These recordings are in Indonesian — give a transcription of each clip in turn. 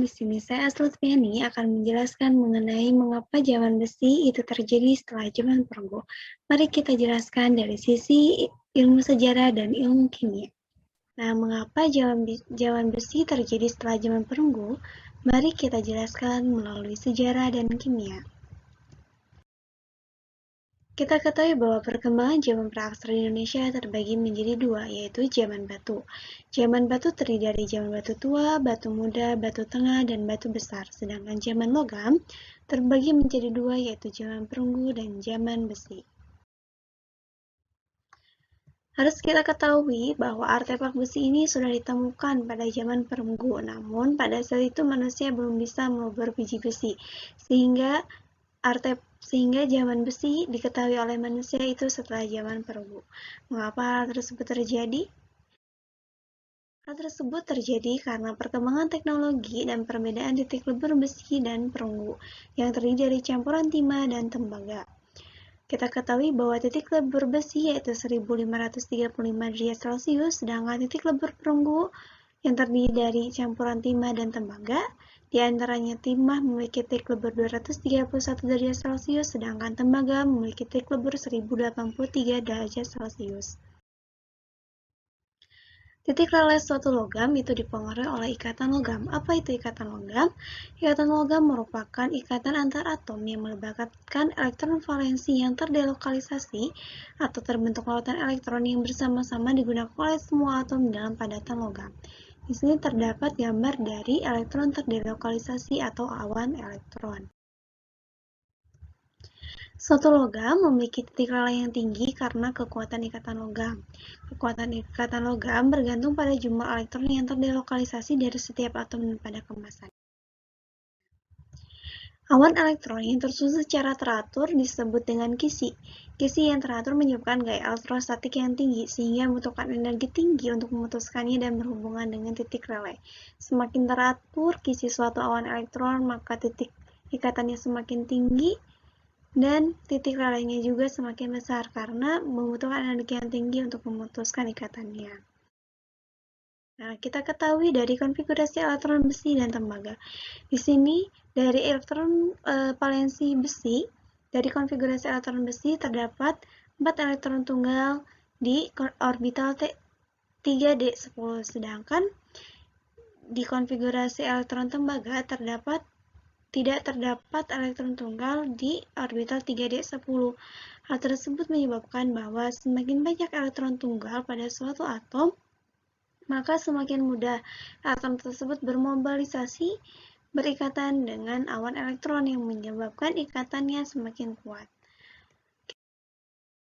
di sini saya Lutfiani akan menjelaskan mengenai mengapa zaman besi itu terjadi setelah zaman perunggu. Mari kita jelaskan dari sisi ilmu sejarah dan ilmu kimia. Nah, mengapa zaman besi terjadi setelah zaman perunggu? Mari kita jelaskan melalui sejarah dan kimia. Kita ketahui bahwa perkembangan zaman praksara di Indonesia terbagi menjadi dua, yaitu zaman batu. Zaman batu terdiri dari zaman batu tua, batu muda, batu tengah, dan batu besar. Sedangkan zaman logam terbagi menjadi dua, yaitu zaman perunggu dan zaman besi. Harus kita ketahui bahwa artefak besi ini sudah ditemukan pada zaman perunggu, namun pada saat itu manusia belum bisa melebur biji besi, sehingga zaman besi diketahui oleh manusia itu setelah zaman perunggu. Mengapa hal tersebut terjadi? Hal tersebut terjadi karena perkembangan teknologi dan perbedaan titik lebur besi dan perunggu yang terdiri dari campuran timah dan tembaga. Kita ketahui bahwa titik lebur besi yaitu 1535 derajat Celcius, sedangkan titik lebur perunggu yang terdiri dari campuran timah dan tembaga. Di antaranya timah memiliki titik lebur 231 derajat Celcius, sedangkan tembaga memiliki titik lebur 1083 derajat Celcius. Titik leleh suatu logam itu dipengaruhi oleh ikatan logam. Apa itu ikatan logam? Ikatan logam merupakan ikatan antar atom yang melibatkan elektron valensi yang terdelokalisasi atau terbentuk lautan elektron yang bersama-sama digunakan oleh semua atom dalam padatan logam. Di sini terdapat gambar dari elektron terdelokalisasi atau awan elektron. Suatu logam memiliki titik leleh yang tinggi karena kekuatan ikatan logam. Kekuatan ikatan logam bergantung pada jumlah elektron yang terdelokalisasi dari setiap atom pada kemasan. Awan elektron yang tersusun secara teratur disebut dengan kisi. Kisi yang teratur menyebabkan gaya elektrostatik yang tinggi, sehingga membutuhkan energi tinggi untuk memutuskannya dan berhubungan dengan titik leleh. Semakin teratur kisi suatu awan elektron, maka titik ikatannya semakin tinggi, dan titik lelehnya juga semakin besar karena membutuhkan energi yang tinggi untuk memutuskan ikatannya. Nah, kita ketahui dari konfigurasi elektron besi dan tembaga. Di sini dari elektron valensi besi, dari konfigurasi elektron besi terdapat 4 elektron tunggal di orbital 3d10, sedangkan di konfigurasi elektron tembaga tidak terdapat elektron tunggal di orbital 3d10. Hal tersebut menyebabkan bahwa semakin banyak elektron tunggal pada suatu atom, maka semakin mudah atom tersebut bermobilisasi berikatan dengan awan elektron yang menyebabkan ikatannya semakin kuat.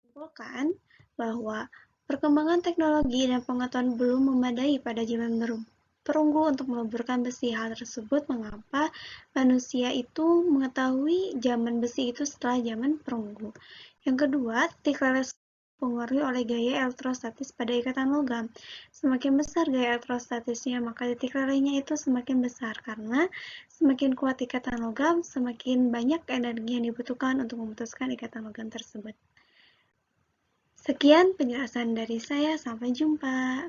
Simpulkan bahwa perkembangan teknologi dan pengetahuan belum memadai pada zaman perunggu untuk meleburkan besi. Hal tersebut mengapa manusia itu mengetahui zaman besi itu setelah zaman perunggu. Yang kedua, titik leleh dipengaruhi oleh gaya elektrostatis pada ikatan logam. Semakin besar gaya elektrostatisnya, maka titik lelehnya itu semakin besar karena semakin kuat ikatan logam, semakin banyak energi yang dibutuhkan untuk memutuskan ikatan logam tersebut. Sekian penjelasan dari saya, sampai jumpa.